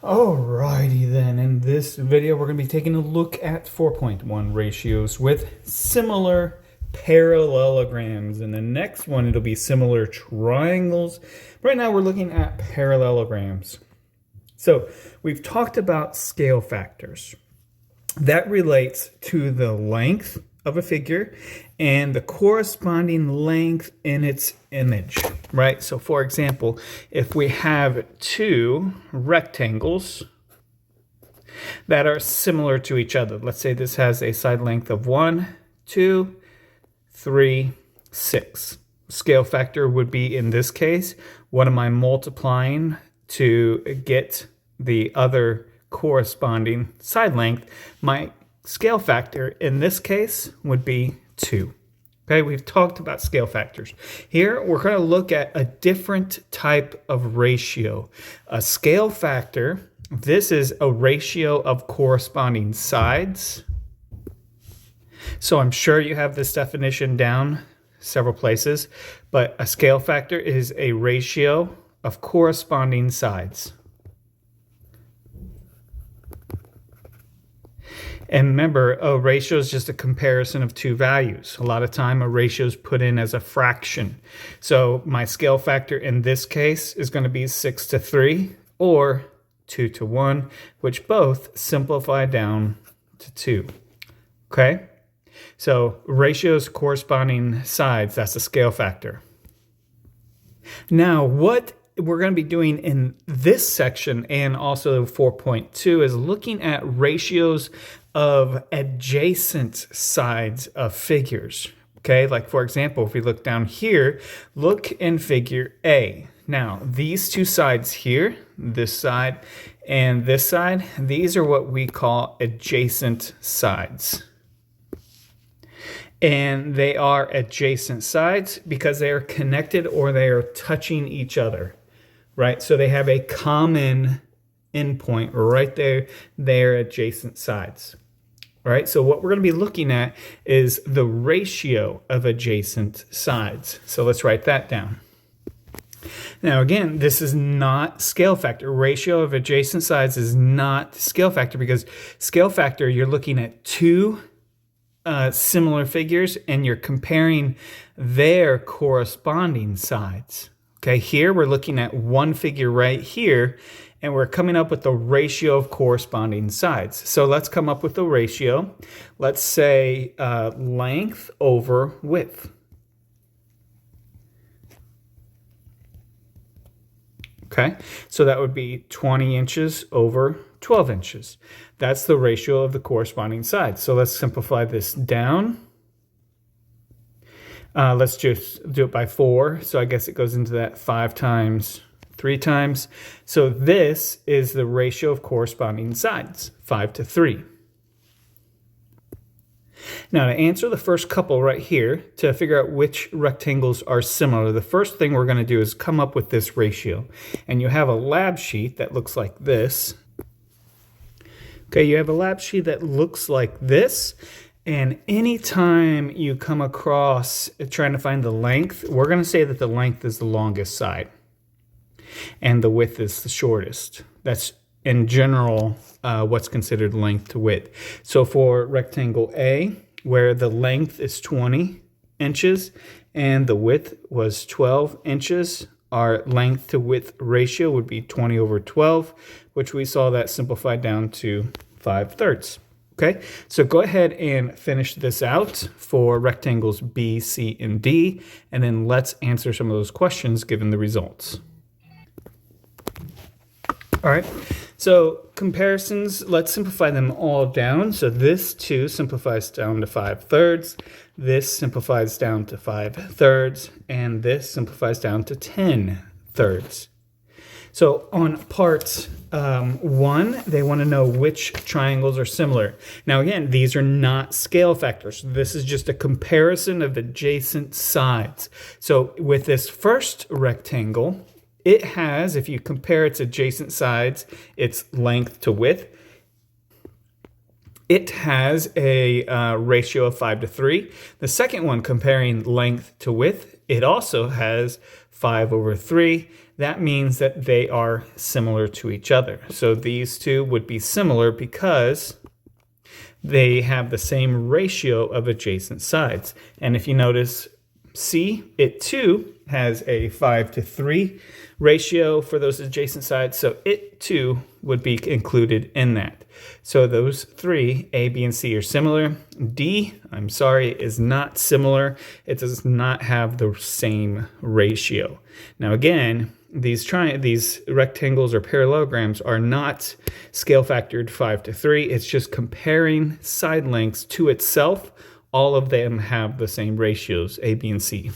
Alrighty then, in this video we're going to be taking a look at 4.1 ratios with similar parallelograms. In the next one it'll be similar triangles. Right now we're looking at parallelograms. So we've talked about scale factors. That relates to the length of a figure and the corresponding length in its image, right? So for example, if we have two rectangles that are similar to each other, let's say this has a side length of 1, 2, 3, 6. Scale factor would be, in this case, what am I multiplying to get the other corresponding side length? My scale factor in this case would be 2. Okay, we've talked about scale factors. Here we're going to look at a different type of ratio. A scale factor, this is a ratio of corresponding sides. So I'm sure you have this definition down several places, but a scale factor is a ratio of corresponding sides. And remember, a ratio is just a comparison of two values. A lot of time a ratio is put in as a fraction. So my scale factor in this case is going to be 6:3 or 2:1, which both simplify down to 2. Okay? So ratios corresponding sides, that's a scale factor. Now, what we're going to be doing in this section and also 4.2 is looking at ratios of adjacent sides of figures. Okay, like for example, if we look down here, look in figure A. Now, these two sides here, this side and this side, these are what we call adjacent sides. And they are adjacent sides because they are connected or they are touching each other, right? So they have a common endpoint right there. They're adjacent sides. All right, so what we're going to be looking at is the ratio of adjacent sides. So let's write that down. Now again, this is not scale factor. Ratio of adjacent sides is not scale factor because scale factor, you're looking at two similar figures and you're comparing their corresponding sides. Okay, here we're looking at one figure right here and we're coming up with the ratio of corresponding sides. So let's come up with the ratio. Let's say length over width. Okay, so that would be 20 inches over 12 inches. That's the ratio of the corresponding sides. So let's simplify this down. Let's just do it by 4. So I guess it goes into that 5 times 3 times. So this is the ratio of corresponding sides, 5:3. Now to answer the first couple right here, to figure out which rectangles are similar, the first thing we're going to do is come up with this ratio. And you have a lab sheet that looks like this. Okay, you have a lab sheet that looks like this. And anytime you come across trying to find the length, we're going to say that the length is the longest side and the width is the shortest. That's in general what's considered length to width. So for rectangle A, where the length is 20 inches and the width was 12 inches, our length to width ratio would be 20 over 12, which we saw that simplified down to 5/3. Okay, so go ahead and finish this out for rectangles B, C, and D, and then let's answer some of those questions given the results. All right, so comparisons, let's simplify them all down. So this 2 simplifies down to 5/3, this simplifies down to 5/3, and this simplifies down to 10/3. So on part 1, they want to know which triangles are similar. Now again, these are not scale factors. This is just a comparison of adjacent sides. So with this first rectangle, it has, if you compare its adjacent sides, its length to width, it has a ratio of 5:3. The second one, comparing length to width, it also has 5/3. That means that they are similar to each other. So these two would be similar because they have the same ratio of adjacent sides. And if you notice C, it too has a 5/3 ratio for those adjacent sides. So it too would be included in that. So those three, A, B, and C, are similar. D, I'm sorry, is not similar. It does not have the same ratio. Now again, these rectangles or parallelograms are not scale factored 5/3. It's just comparing side lengths to itself. All of them have the same ratios, A, B, and C.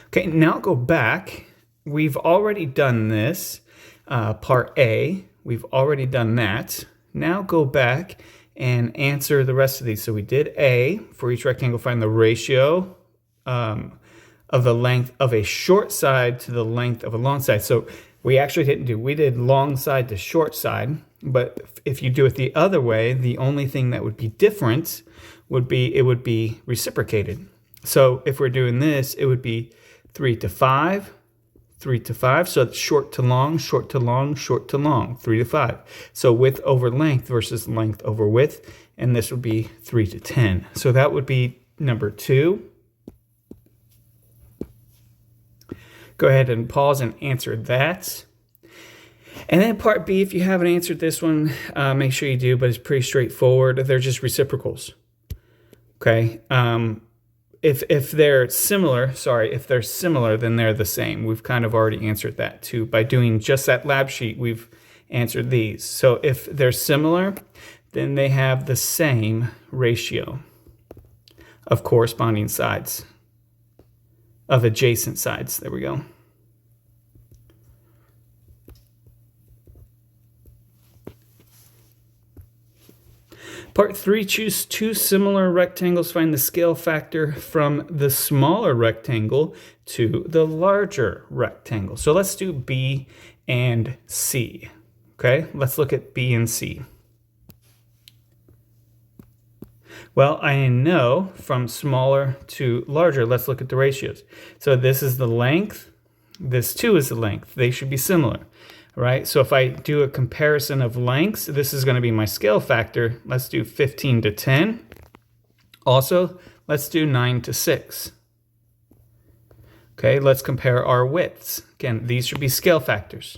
Okay, now go back. We've already done this, part A. We've already done that. Now go back and answer the rest of these. So we did A. For each rectangle, find the ratio of the length of a short side to the length of a long side. So we actually we did long side to short side. But if you do it the other way, the only thing that would be different would be it would be reciprocated. So if we're doing this, it would be 3 to 5, 3 to 5. So it's short to long, short to long, short to long, 3 to 5. So width over length versus length over width. And this would be 3 to 10. So that would be number 2. Go ahead and pause and answer that. And then part B, if you haven't answered this one, make sure you do, but it's pretty straightforward. They're just reciprocals. Okay. If they're similar, then they're the same. We've kind of already answered that too. By doing just that lab sheet, we've answered these. So if they're similar, then they have the same ratio of corresponding sides, of adjacent sides. There we go. Part 3, choose two similar rectangles. Find the scale factor from the smaller rectangle to the larger rectangle. So let's do B and C. Okay, let's look at B and C. Well, I know from smaller to larger, let's look at the ratios. So this is the length, this too is the length. They should be similar. Right, so if I do a comparison of lengths, this is going to be my scale factor. Let's do 15 to 10. Also, let's do 9 to 6. Okay, let's compare our widths. Again, these should be scale factors.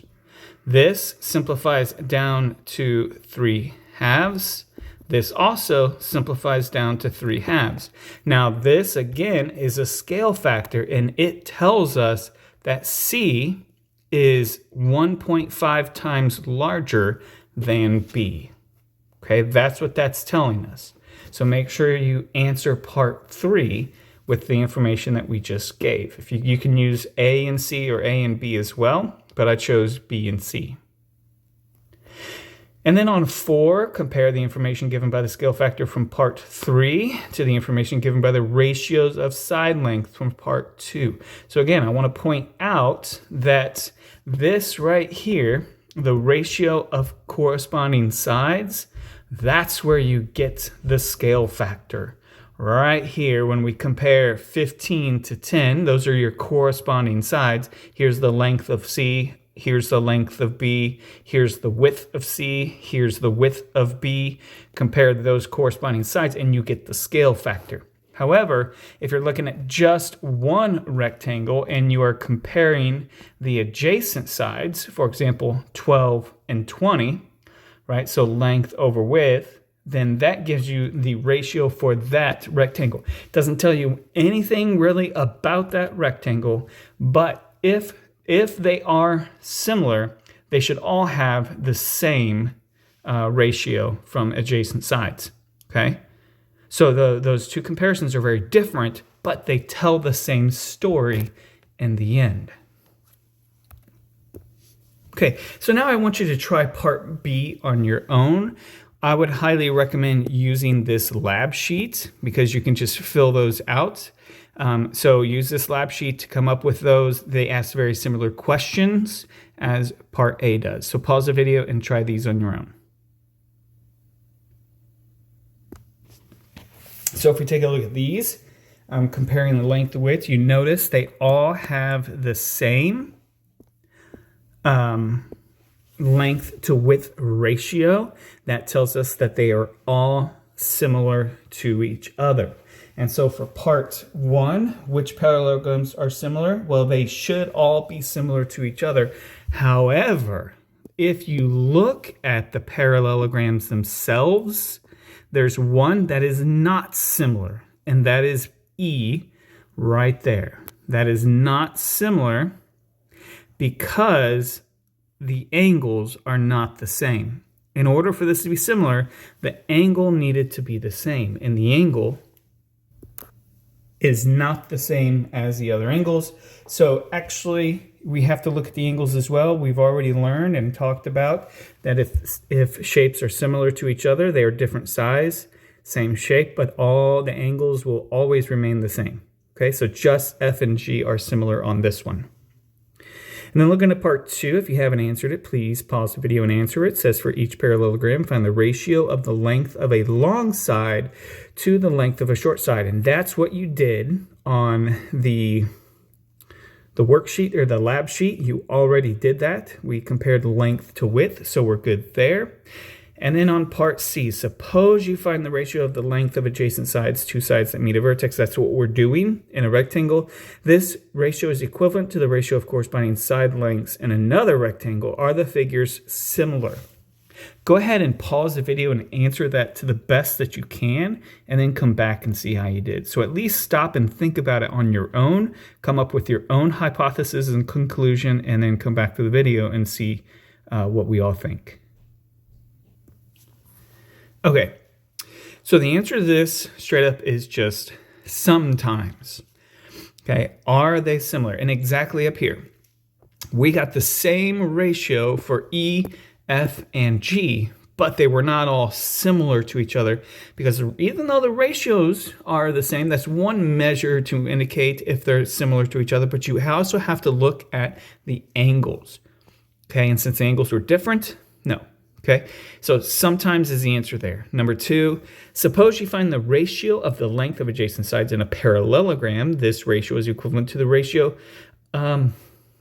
This simplifies down to 3/2. This also simplifies down to 3/2. Now, this again is a scale factor, and it tells us that C is 1.5 times larger than B. Okay, that's what that's telling us. So make sure you answer part 3 with the information that we just gave. If you can use A and C or A and B as well, but I chose B and C. And then on 4, compare the information given by the scale factor from part 3 to the information given by the ratios of side length from part 2. So again, I want to point out that this right here, the ratio of corresponding sides, that's where you get the scale factor. Right here, when we compare 15 to 10, those are your corresponding sides. Here's the length of C. Here's the length of B, here's the width of C, here's the width of B. Compare those corresponding sides and you get the scale factor. However, if you're looking at just one rectangle and you are comparing the adjacent sides, for example, 12 and 20, right? So length over width, then that gives you the ratio for that rectangle. It doesn't tell you anything really about that rectangle, but if they are similar, they should all have the same ratio from adjacent sides, okay? So those two comparisons are very different, but they tell the same story in the end. Okay, so now I want you to try part B on your own. I would highly recommend using this lab sheet because you can just fill those out. So use this lab sheet to come up with those. They ask very similar questions as part A does. So pause the video and try these on your own. So if we take a look at these, comparing the length to width, you notice they all have the same length to width ratio. That tells us that they are all similar to each other. And so for part 1, which parallelograms are similar? Well, they should all be similar to each other. However, if you look at the parallelograms themselves, there's one that is not similar, and that is E right there. That is not similar because the angles are not the same. In order for this to be similar, the angle needed to be the same, and the angle is not the same as the other angles. So actually, we have to look at the angles as well. We've already learned and talked about that if shapes are similar to each other, they are different size, same shape, but all the angles will always remain the same. Okay, so just F and G are similar on this one. And then looking at part 2, if you haven't answered it, please pause the video and answer it. It says for each parallelogram, find the ratio of the length of a long side to the length of a short side. And that's what you did on the worksheet or the lab sheet. You already did that. We compared length to width, so we're good there. And then on part C, suppose you find the ratio of the length of adjacent sides, two sides that meet a vertex. That's what we're doing in a rectangle. This ratio is equivalent to the ratio of corresponding side lengths in another rectangle. Are the figures similar? Go ahead and pause the video and answer that to the best that you can, and then come back and see how you did. So at least stop and think about it on your own, come up with your own hypothesis and conclusion, and then come back to the video and see what we all think. Okay, so the answer to this straight up is just sometimes. Okay, are they similar? And exactly up here, we got the same ratio for E, F, and G, but they were not all similar to each other because even though the ratios are the same, that's one measure to indicate if they're similar to each other, but you also have to look at the angles. Okay, and since the angles were different, no. Okay, so sometimes is the answer there. Number 2, suppose you find the ratio of the length of adjacent sides in a parallelogram. This ratio is equivalent to the ratio. The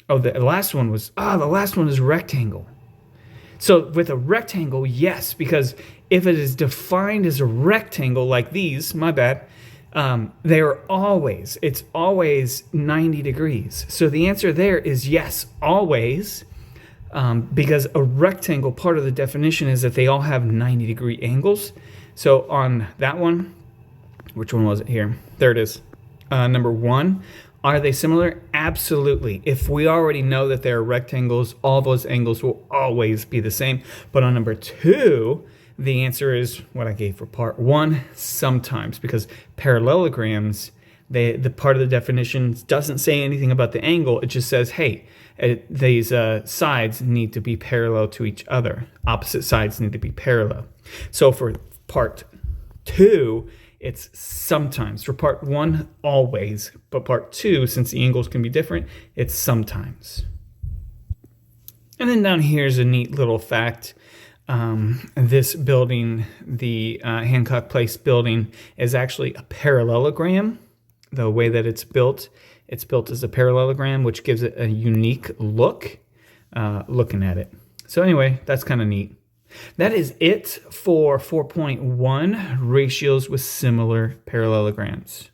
last one is rectangle. So with a rectangle, yes, because if it is defined as a rectangle like these, my bad, it's always 90 degrees. So the answer there is yes, always. Because a rectangle, part of the definition is that they all have 90-degree angles. So on that one, which one was it here? There it is. Number 1, are they similar? Absolutely. If we already know that they're rectangles, all those angles will always be the same. But on number 2, the answer is what I gave for part 1, sometimes, because parallelograms, the part of the definition doesn't say anything about the angle. It just says, hey, these sides need to be parallel to each other. Opposite sides need to be parallel. So for part 2, it's sometimes. For part 1, always. But part 2, since the angles can be different, it's sometimes. And then down here is a neat little fact. This building, the Hancock Place building, is actually a parallelogram. The way that it's built as a parallelogram, which gives it a unique look looking at it. So anyway, that's kind of neat. That is it for 4.1, ratios with similar parallelograms.